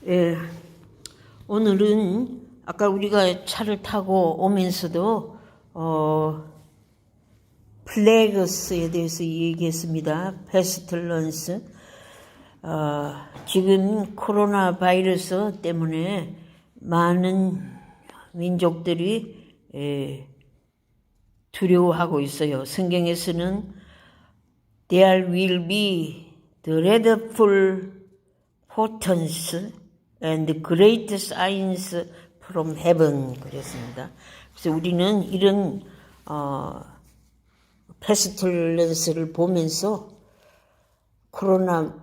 예, 오늘은 아까 우리가 차를 타고 오면서도 플래그스에 대해서 얘기했습니다. 페스틀런스. 지금 코로나 바이러스 때문에 많은 민족들이 두려워하고 있어요. 성경에서는 There will be dreadful portents and great signs from heaven 그랬습니다. 그래서 우리는 이런 페스틀런스를 보면서 코로나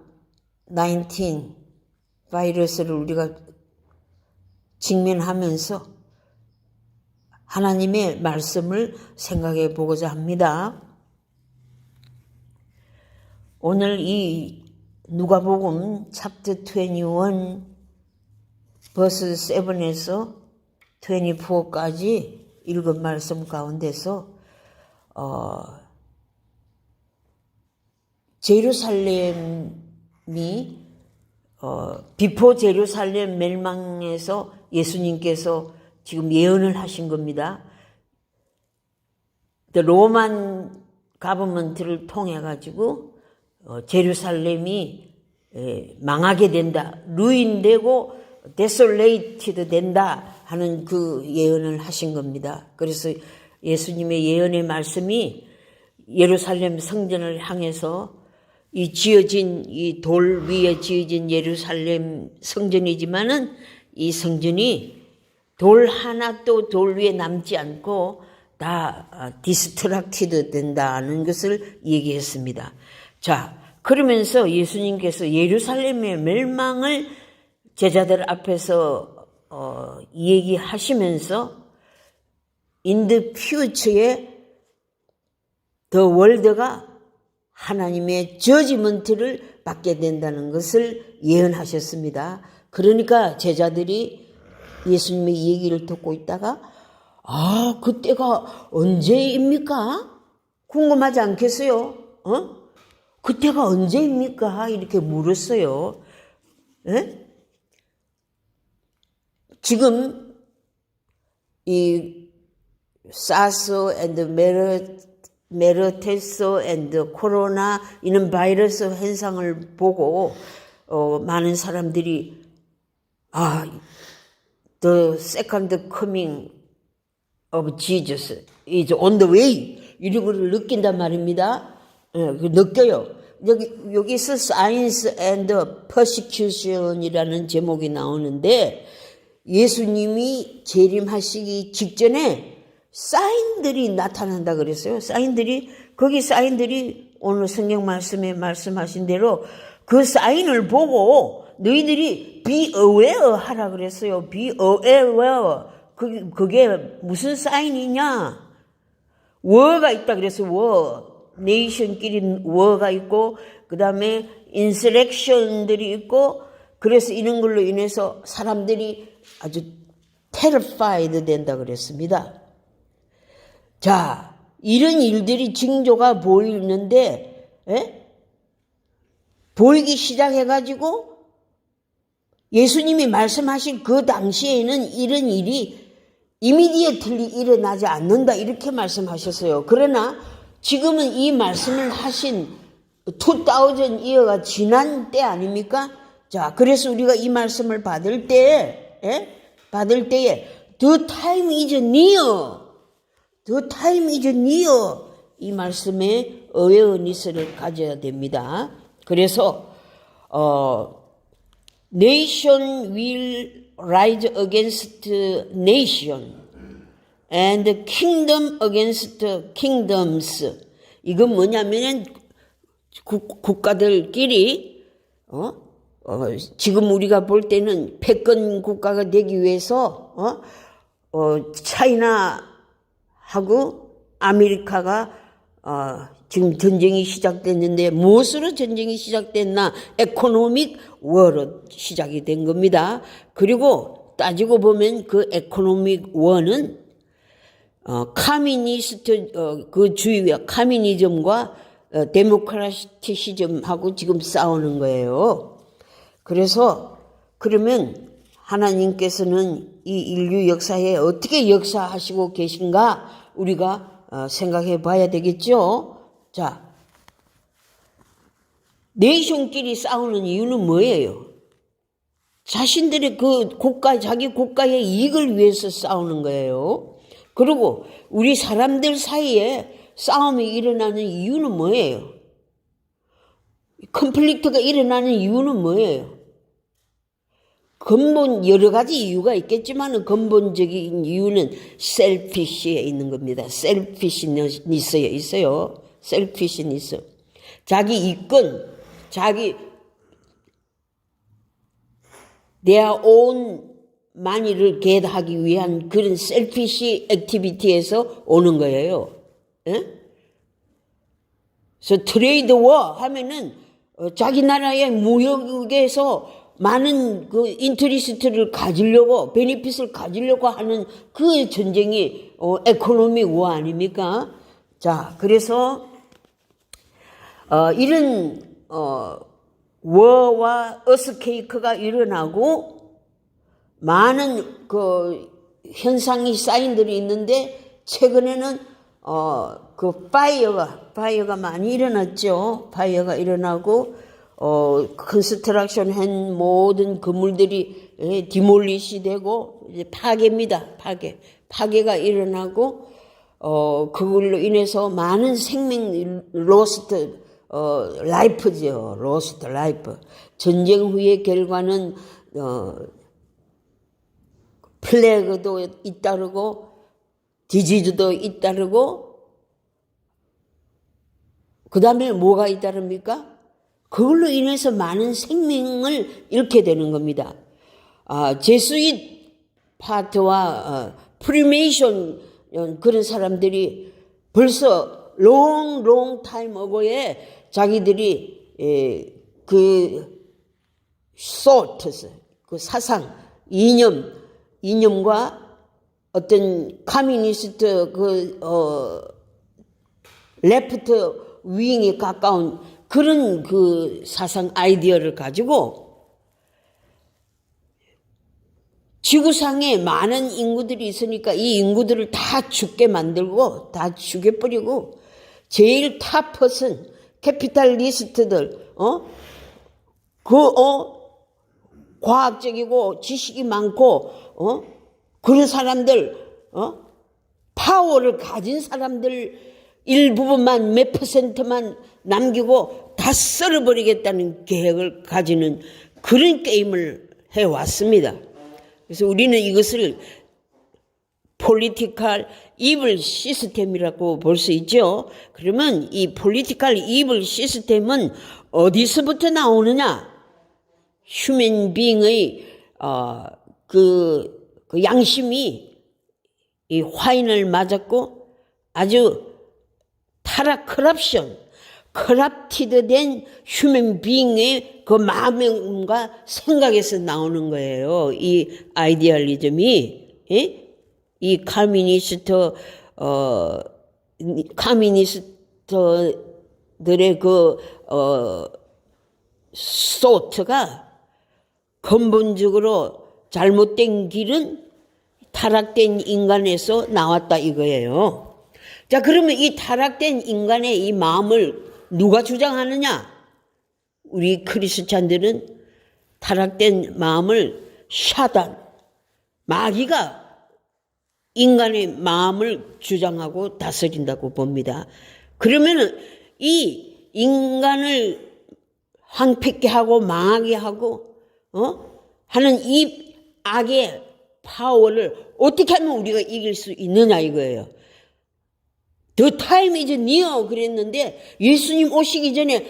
19 바이러스를 우리가 직면하면서 하나님의 말씀을 생각해 보고자 합니다. 오늘 이 누가복음 챕터 21 버스 7에서 24까지 읽은 말씀 가운데서 제루살렘이 비포 제루살렘 멸망에서 예수님께서 지금 예언을 하신 겁니다. 로만 가버먼트를 통해 가지고 제루살렘이 망하게 된다, 루인되고 데솔레이티드 된다 하는 그 예언을 하신 겁니다. 그래서 예수님의 예언의 말씀이 예루살렘 성전을 향해서 이 지어진 이 돌 위에 지어진 예루살렘 성전이지만은 이 성전이 돌 하나도 돌 위에 남지 않고 다 디스트락티드 된다는 것을 얘기했습니다. 자, 그러면서 예수님께서 예루살렘의 멸망을 제자들 앞에서 얘기하시면서 in the future에 the world가 하나님의 저지먼트를 받게 된다는 것을 예언하셨습니다. 그러니까 제자들이 예수님의 얘기를 듣고 있다가 그때가 언제입니까? 궁금하지 않겠어요? 그때가 언제입니까? 이렇게 물었어요. 에? 지금 이 사스 앤드 메르테스 앤드 코로나 이런 바이러스 현상을 보고 많은 사람들이 the second coming of Jesus is on the way 이런 걸 느낀단 말입니다. 느껴요. 여기서 Signs and Persecution이라는 제목이 나오는데 예수님이 재림하시기 직전에 사인들이 나타난다 그랬어요. 거기 사인들이 오늘 성경 말씀에 말씀하신 대로 그 사인을 보고 너희들이 be aware 하라 그랬어요. be aware. 그게 무슨 사인이냐? 워가 있다 그래서 네이션끼리 워가 있고 그 다음에 인서렉션들이 있고 그래서 이런 걸로 인해서 사람들이 아주 terrified 된다 그랬습니다. 자, 이런 일들이 징조가 보이는데 보이기 시작해가지고 예수님이 말씀하신 그 당시에는 이런 일이 이미디어틀리 일어나지 않는다 이렇게 말씀하셨어요. 그러나 지금은 이 말씀을 하신 2000 year가 지난 때 아닙니까? 자, 그래서 우리가 이 말씀을 받을 때에 the time is near. The time is near. 이 말씀에 어웨어니스를 가져야 됩니다. 그래서 nation will rise against nation and kingdom against kingdoms. 이건 뭐냐면 국가들끼리 지금 우리가 볼 때는 패권 국가가 되기 위해서 차이나하고 아메리카가 지금 전쟁이 시작됐는데 무엇으로 전쟁이 시작됐나? 에코노믹 워로 시작이 된 겁니다. 그리고 따지고 보면 그 에코노믹 워는 카미니스트 그 주의와 카미니즘과 데모크라티시즘하고 지금 싸우는 거예요. 그래서 그러면 하나님께서는 이 인류 역사에 어떻게 역사하시고 계신가 우리가 생각해 봐야 되겠죠. 자, 네이션끼리 싸우는 이유는 뭐예요? 자신들의 자기 국가의 이익을 위해서 싸우는 거예요. 그리고 우리 사람들 사이에 싸움이 일어나는 이유는 뭐예요? 컨플릭트가 일어나는 이유는 뭐예요? 여러 가지 이유가 있겠지만 근본적인 이유는 셀피시에 있는 겁니다. 셀피시니스에 있어요. 셀피시니스. 자기 이권, their own money를 get하기 위한 그런 셀피시 액티비티에서 오는 거예요. 예? 그래서 트레이드 워 하면은 자기 나라의 무역에서 많은 인트리스트를 가지려고, 베니핏을 가지려고 하는 그 전쟁이 에코노믹 워 아닙니까? 자, 그래서 이런 워와 어스케이크가 일어나고 많은 현상이 사인들이 있는데 최근에는 파이어가 많이 일어났죠. 파이어가 일어나고 컨스트럭션 한 모든 건물들이 디몰리시 되고 이제 파괴입니다. 파괴가 일어나고 그걸로 인해서 많은 생명 로스트 라이프죠. 로스트 라이프. 전쟁 후의 결과는 플래그도 잇따르고 디지즈도 잇따르고 그 다음에 뭐가 잇따릅니까? 그걸로 인해서 많은 생명을 잃게 되는 겁니다. 제수잇 파트와 프리메이션 그런 사람들이 벌써 long time ago에 자기들이 그 사상, 이념과 어떤 커뮤니스트 레프트 윙에 가까운 그런 사상 아이디어를 가지고 지구상에 많은 인구들이 있으니까 이 인구들을 다 죽게 만들고 다 죽여버리고 제일 탑퍼슨 캐피탈리스트들 과학적이고 지식이 많고 그런 사람들 파워를 가진 사람들 일부분만 몇 퍼센트만 남기고 다 썰어버리겠다는 계획을 가지는 그런 게임을 해왔습니다. 그래서 우리는 이것을 폴리티컬 이블 시스템이라고 볼 수 있죠. 그러면 이 폴리티컬 이블 시스템은 어디서부터 나오느냐? 휴먼 빙의 그 양심이 이 화인을 맞았고 아주 커럽티드된 휴먼 빙의 그 마음과 생각에서 나오는 거예요. 이 아이디얼리즘이. 예? 이 커뮤니스트들의 소트가 근본적으로 잘못된 길은 타락된 인간에서 나왔다 이거예요. 자, 그러면 이 타락된 인간의 이 마음을 누가 주장하느냐? 우리 크리스찬들은 타락된 마음을 사단, 마귀가 인간의 마음을 주장하고 다스린다고 봅니다. 그러면은 이 인간을 황폐케 하고 망하게 하고 하는 이 악의 파워를 어떻게 하면 우리가 이길 수 있느냐 이거예요. The time is near 그랬는데 예수님 오시기 전에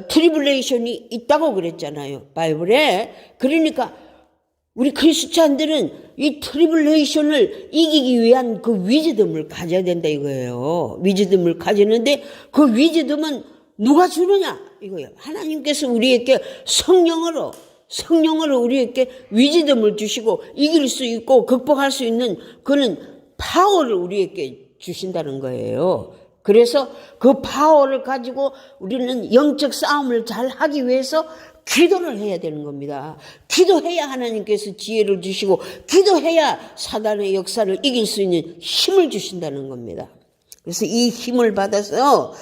트리블레이션이 있다고 그랬잖아요. 바이블에. 그러니까 우리 크리스찬들은 이 트리블레이션을 이기기 위한 그 위즈덤을 가져야 된다 이거예요. 위즈덤을 가지는데 그 위즈덤은 누가 주느냐 이거예요. 하나님께서 우리에게 성령으로 우리에게 위즈덤을 주시고 이길 수 있고 극복할 수 있는 그런 파워를 우리에게 주신다는 거예요. 그래서 그 파워를 가지고 우리는 영적 싸움을 잘 하기 위해서 기도를 해야 되는 겁니다. 기도해야 하나님께서 지혜를 주시고 기도해야 사단의 역사를 이길 수 있는 힘을 주신다는 겁니다. 그래서 이 힘을 받아서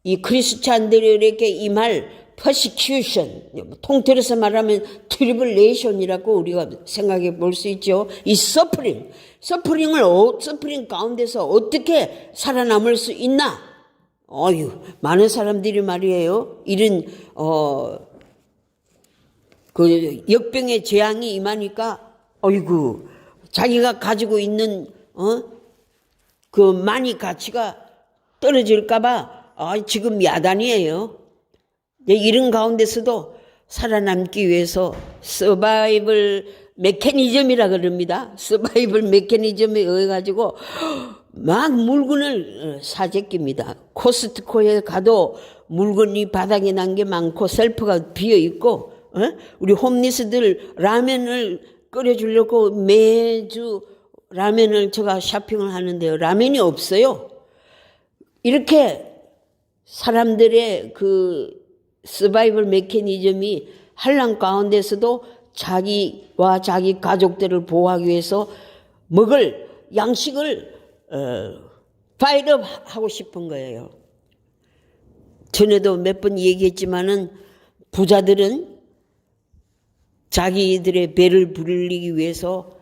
이 크리스찬들에게 임할 persecution, 통틀어서 말하면 트리블레이션이라고 우리가 생각해 볼 수 있죠. 이 서프링 가운데서 어떻게 살아남을 수 있나? 많은 사람들이 말이에요. 이런 그 역병의 재앙이 임하니까 자기가 가지고 있는 그 마니 가치가 떨어질까봐 지금 야단이에요. 이런 가운데서도 살아남기 위해서 서바이벌 메커니즘이라 그럽니다. 서바이벌 메커니즘에 의해 가지고 막 물건을 사재낍니다. 코스트코에 가도 물건이 바닥에 난 게 많고 셀프가 비어 있고, 우리 홈리스들 라면을 끓여주려고 매주 라면을 제가 쇼핑을 하는데요. 라면이 없어요. 이렇게 사람들의 그 서바이벌 메커니즘이 한란 가운데서도 자기와 자기 가족들을 보호하기 위해서 먹을 양식을 파이트업 하고 싶은 거예요. 전에도 몇 번 얘기했지만은 부자들은 자기들의 배를 불리기 위해서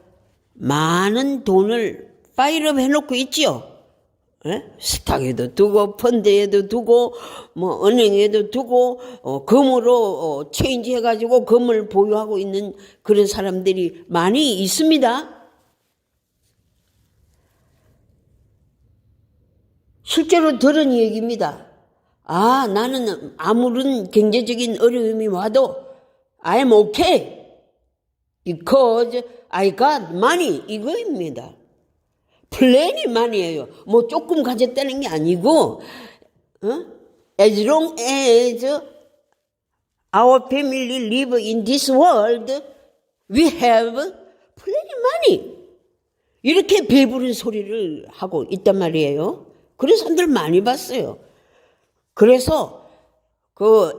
많은 돈을 파이트업 해놓고 있지요. 스탁에도 두고 펀드에도 두고 은행에도 두고 금으로 체인지 해가지고 금을 보유하고 있는 그런 사람들이 많이 있습니다. 실제로 들은 얘기입니다. 나는 아무런 경제적인 어려움이 와도 I'm okay because I got money 이거입니다. 플랜이 많이에요. 조금 가졌다는 게 아니고, as long as our family live in this world, we have plenty money. 이렇게 배부른 소리를 하고 있단 말이에요. 그런 사람들 많이 봤어요. 그래서 그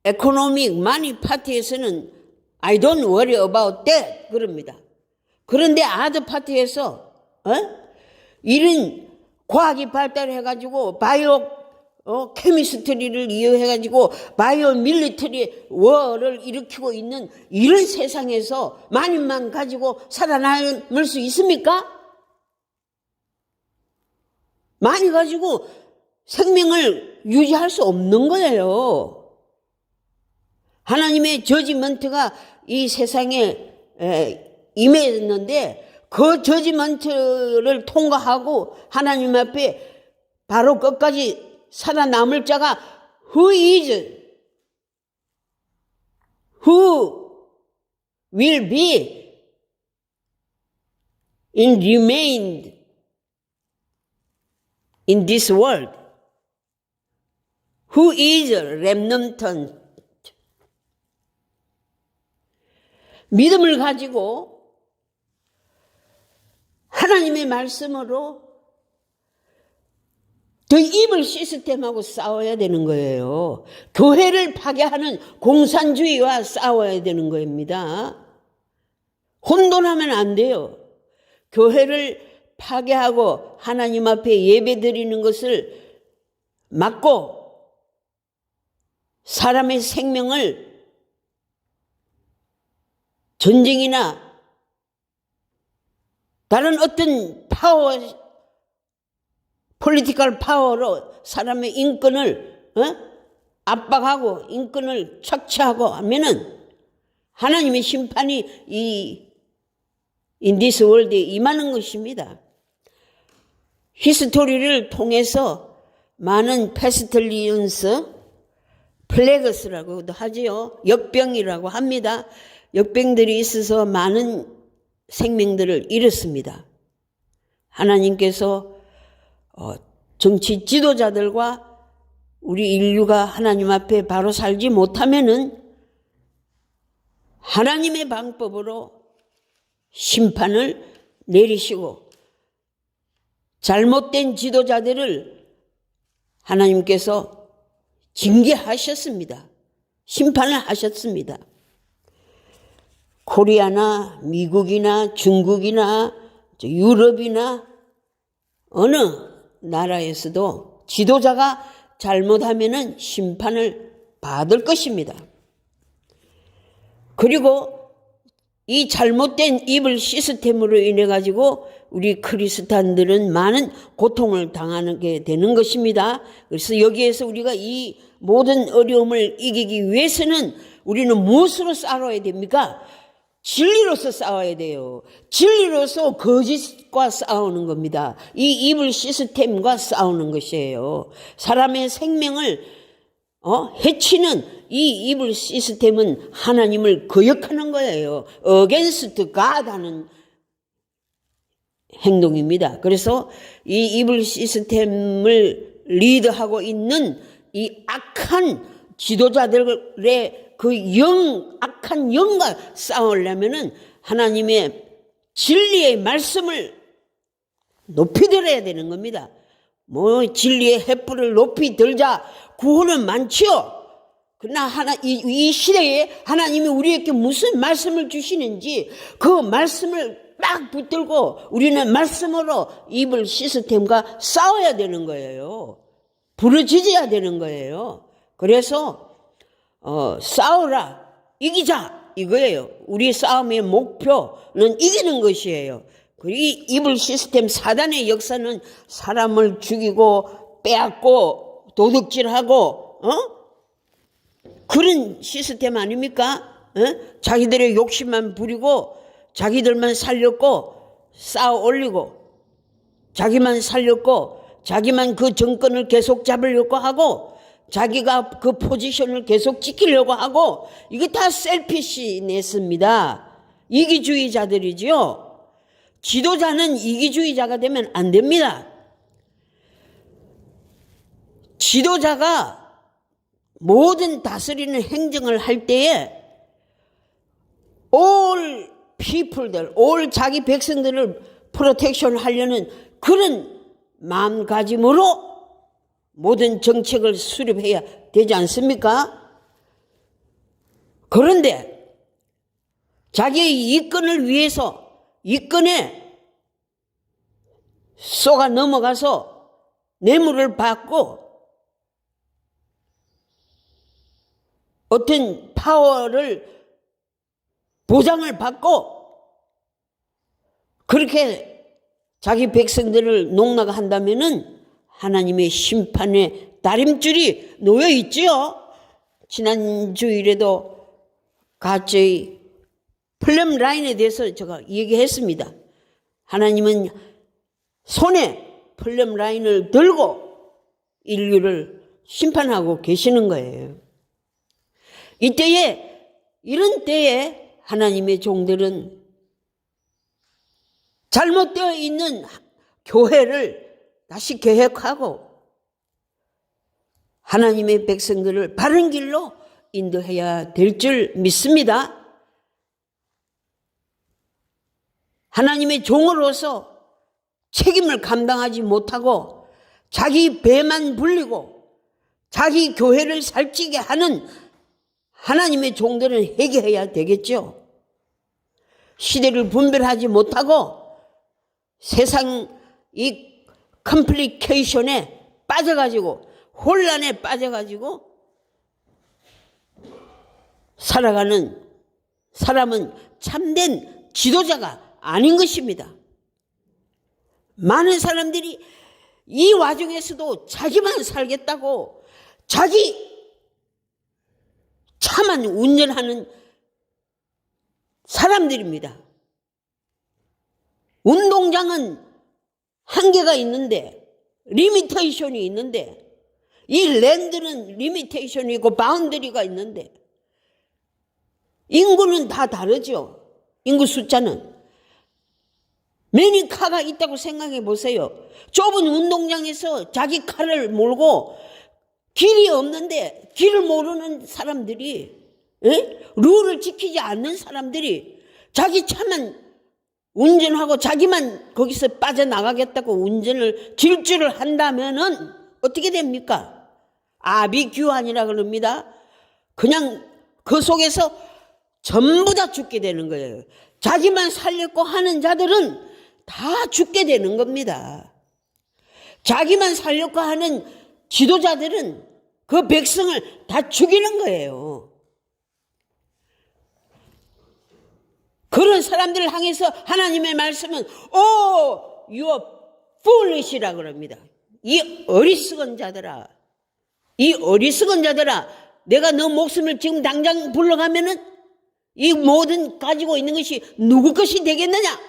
에코노믹 마니 파티에서는 I don't worry about that 그럽니다. 그런데 아드 파티에서 이런 과학이 발달해가지고 바이오 케미스트리를 이용해가지고 바이오 밀리터리 워를 일으키고 있는 이런 세상에서 만인만 가지고 살아남을 수 있습니까? 많이 가지고 생명을 유지할 수 없는 거예요. 하나님의 저지먼트가 이 세상에 임했는데 그 저지먼트를 통과하고 하나님 앞에 바로 끝까지 살아남을 자가 who will be remained in this world, who is remnant. 믿음을 가지고 하나님의 말씀으로 더 이블 시스템하고 싸워야 되는 거예요. 교회를 파괴하는 공산주의와 싸워야 되는 겁니다. 혼돈하면 안 돼요. 교회를 파괴하고 하나님 앞에 예배 드리는 것을 막고 사람의 생명을 전쟁이나 다른 어떤 폴리티컬 파워로 사람의 인권을 압박하고 인권을 착취하고 하면은 하나님의 심판이 in this world에 임하는 것입니다. 히스토리를 통해서 많은 페스틀리언스, 플래그스라고도 하지요. 역병이라고 합니다. 역병들이 있어서 많은 생명들을 잃었습니다. 하나님께서 정치 지도자들과 우리 인류가 하나님 앞에 바로 살지 못하면은 하나님의 방법으로 심판을 내리시고 잘못된 지도자들을 하나님께서 징계하셨습니다. 심판을 하셨습니다. 코리아나 미국이나 중국이나 유럽이나 어느 나라에서도 지도자가 잘못하면은 심판을 받을 것입니다. 그리고 이 잘못된 이불 시스템으로 인해 가지고 우리 크리스찬들은 많은 고통을 당하게 되는 것입니다. 그래서 여기에서 우리가 이 모든 어려움을 이기기 위해서는 우리는 무엇으로 싸워야 됩니까? 진리로서 싸워야 돼요. 진리로서 거짓과 싸우는 겁니다. 이 이불 시스템과 싸우는 것이에요. 사람의 생명을 해치는 이 이불 시스템은 하나님을 거역하는 거예요. against God 하는 행동입니다. 그래서 이 이불 시스템을 리드하고 있는 이 악한 지도자들의 그 악한 영과 싸우려면은 하나님의 진리의 말씀을 높이 들어야 되는 겁니다. 진리의 횃불을 높이 들자 구호는 많지요. 그러나 이 시대에 하나님이 우리에게 무슨 말씀을 주시는지 그 말씀을 딱 붙들고 우리는 말씀으로 이불 시스템과 싸워야 되는 거예요. 부르짖어야 되는 거예요. 그래서 싸우라, 이기자 이거예요. 우리 싸움의 목표는 이기는 것이에요. 이 이불 시스템 사단의 역사는 사람을 죽이고 빼앗고 도둑질하고 그런 시스템 아닙니까? 자기들의 욕심만 부리고 자기들만 살렸고 쌓아 올리고 자기만 살렸고 자기만 그 정권을 계속 잡으려고 하고 자기가 그 포지션을 계속 지키려고 하고 이거 다 셀피시네스입니다. 이기주의자들이지요. 지도자는 이기주의자가 되면 안 됩니다. 지도자가 모든 다스리는 행정을 할 때에 all people들, all 자기 백성들을 프로텍션 하려는 그런 마음가짐으로 모든 정책을 수립해야 되지 않습니까? 그런데 자기의 이권을 위해서 이권에 쏘가 넘어가서 뇌물을 받고 어떤 파워를 보장을 받고 그렇게 자기 백성들을 농락한다면은 하나님의 심판의 다림줄이 놓여 있지요. 지난 주일에도 가짜의 플럼 라인에 대해서 제가 얘기했습니다. 하나님은 손에 플럼 라인을 들고 인류를 심판하고 계시는 거예요. 이런 때에 하나님의 종들은 잘못되어 있는 교회를 다시 개혁하고 하나님의 백성들을 바른 길로 인도해야 될 줄 믿습니다. 하나님의 종으로서 책임을 감당하지 못하고 자기 배만 불리고 자기 교회를 살찌게 하는 하나님의 종들은 회개해야 되겠죠. 시대를 분별하지 못하고 세상 이 컴플리케이션에 빠져가지고 혼란에 빠져가지고 살아가는 사람은 참된 지도자가 아닌 것입니다. 많은 사람들이 이 와중에서도 자기만 살겠다고 자기 차만 운전하는 사람들입니다. 운동장은 한계가 있는데 리미테이션이 있는데 이 랜드는 리미테이션이 있고 바운더리가 있는데 인구는 다 다르죠. 인구 숫자는. 매니카가 있다고 생각해 보세요. 좁은 운동장에서 자기 칼을 몰고 길이 없는데 길을 모르는 사람들이 룰을 지키지 않는 사람들이 자기 차만 운전하고 자기만 거기서 빠져나가겠다고 운전을 질주를 한다면은 어떻게 됩니까? 아비규환이라 그럽니다. 그냥 그 속에서 전부 다 죽게 되는 거예요. 자기만 살려고 하는 자들은 다 죽게 되는 겁니다. 자기만 살려고 하는 지도자들은 그 백성을 다 죽이는 거예요. 그런 사람들을 향해서 하나님의 말씀은 you are foolish이라고 그럽니다. 이 어리석은 자들아, 이 어리석은 자들아, 내가 너 목숨을 지금 당장 불러가면은 이 모든 가지고 있는 것이 누구 것이 되겠느냐?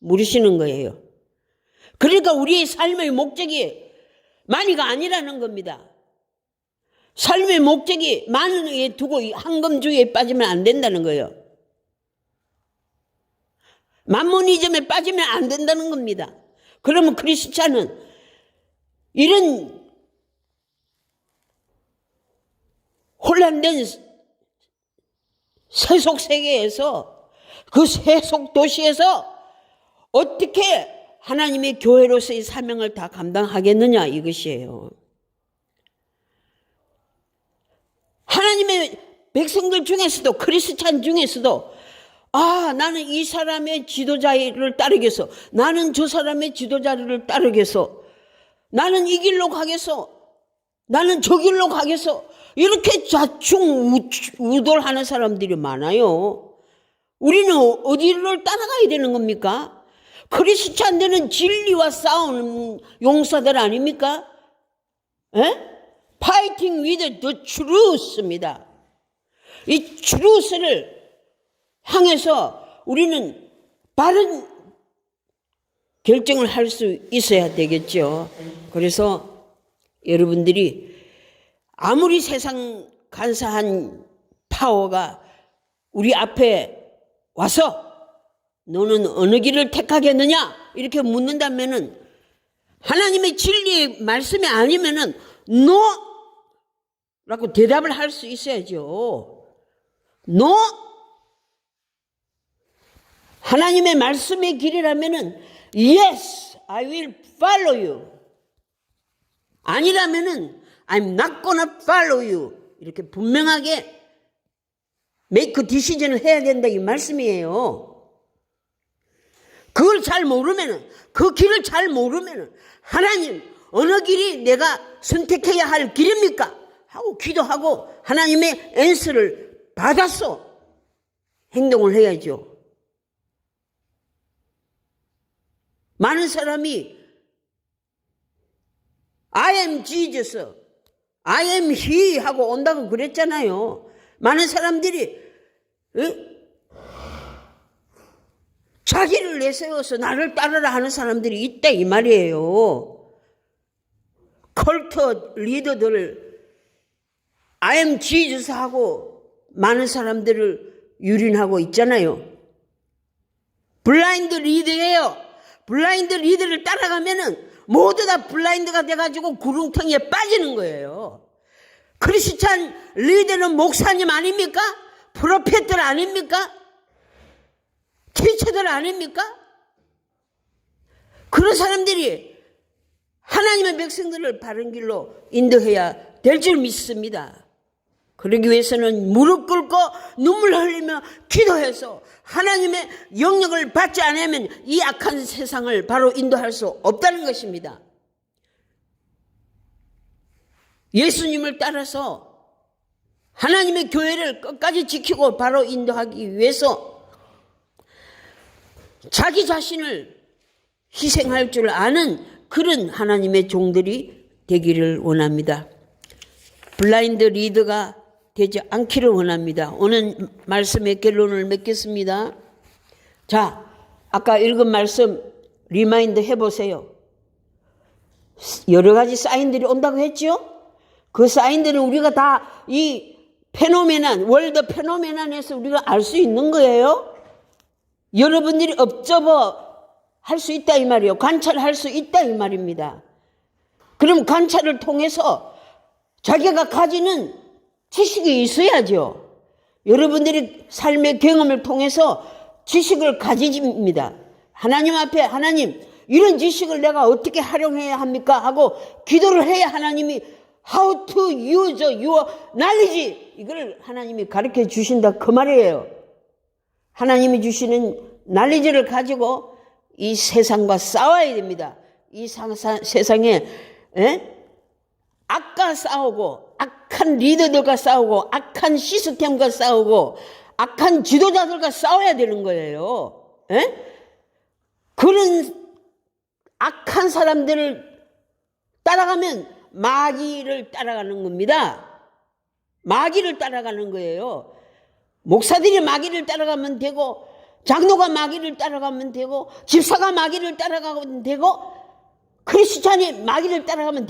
물으시는 거예요. 그러니까 우리의 삶의 목적이 많이가 아니라는 겁니다. 삶의 목적이 많은 의에 두고 황금주의에 빠지면 안 된다는 거예요. 만모니즘에 빠지면 안 된다는 겁니다. 그러면 크리스찬은 이런 혼란된 세속 세계에서, 그 세속 도시에서 어떻게 하나님의 교회로서의 사명을 다 감당하겠느냐, 이것이에요. 하나님의 백성들 중에서도, 크리스찬 중에서도 나는 이 사람의 지도자를 따르겠어, 나는 저 사람의 지도자를 따르겠어, 나는 이 길로 가겠어, 나는 저 길로 가겠어, 이렇게 좌충우돌하는 사람들이 많아요. 우리는 어디를 따라가야 되는 겁니까? 크리스찬들은 진리와 싸우는 용사들 아닙니까? Fighting with the truth입니다. 이 truth를 향해서 우리는 바른 결정을 할 수 있어야 되겠죠. 그래서 여러분들이 아무리 세상 간사한 파워가 우리 앞에 와서 너는 어느 길을 택하겠느냐 이렇게 묻는다면은, 하나님의 진리의 말씀이 아니면은 no 라고 대답을 할 수 있어야죠. no. 하나님의 말씀의 길이라면은 yes, I will follow you. 아니라면은 I'm not gonna follow you. 이렇게 분명하게 make decision을 해야 된다, 이 말씀이에요. 그걸 잘 모르면은, 그 길을 잘 모르면은, 하나님, 어느 길이 내가 선택해야 할 길입니까? 하고 기도하고 하나님의 앤서를 받았어. 행동을 해야죠. 많은 사람이 I am Jesus, I am He 하고 온다고 그랬잖아요. 많은 사람들이 자기를 내세워서 나를 따르라 하는 사람들이 있다, 이 말이에요. 컬트 리더들을 I am Jesus 하고 많은 사람들을 유린하고 있잖아요. 블라인드 리더예요. 블라인드 리더를 따라가면은 모두 다 블라인드가 돼가지고 구렁텅이에 빠지는 거예요. 크리스찬 리더는 목사님 아닙니까? 프로페트들 아닙니까? 티처들 아닙니까? 그런 사람들이 하나님의 백성들을 바른 길로 인도해야 될 줄 믿습니다. 그러기 위해서는 무릎 꿇고 눈물 흘리며 기도해서 하나님의 영역을 받지 않으면 이 악한 세상을 바로 인도할 수 없다는 것입니다. 예수님을 따라서 하나님의 교회를 끝까지 지키고 바로 인도하기 위해서 자기 자신을 희생할 줄 아는 그런 하나님의 종들이 되기를 원합니다. 블라인드 리더가 되지 않기를 원합니다. 오늘 말씀의 결론을 맺겠습니다. 자, 아까 읽은 말씀 리마인드 해보세요. 여러 가지 사인들이 온다고 했죠? 그 사인들은 우리가 다 이 페노메난, 월드 페노메난에서 우리가 알 수 있는 거예요. 여러분들이 업저버 할 수 있다 이 말이에요. 관찰할 수 있다 이 말입니다. 그럼 관찰을 통해서 자기가 가지는 지식이 있어야죠. 여러분들이 삶의 경험을 통해서 지식을 가지십니다. 하나님 앞에 하나님 이런 지식을 내가 어떻게 활용해야 합니까? 하고 기도를 해야 하나님이 How to use your knowledge. 이걸 하나님이 가르쳐 주신다 그 말이에요. 하나님이 주시는 knowledge를 가지고 이 세상과 싸워야 됩니다. 이 세상에 악과 싸우고 악한 리더들과 싸우고 악한 시스템과 싸우고 악한 지도자들과 싸워야 되는 거예요. 그런 악한 사람들을 따라가면 마귀를 따라가는 겁니다. 마귀를 따라가는 거예요. 목사들이 마귀를 따라가면 되고 장로가 마귀를 따라가면 되고 집사가 마귀를 따라가면 되고 크리스찬이 마귀를 따라가면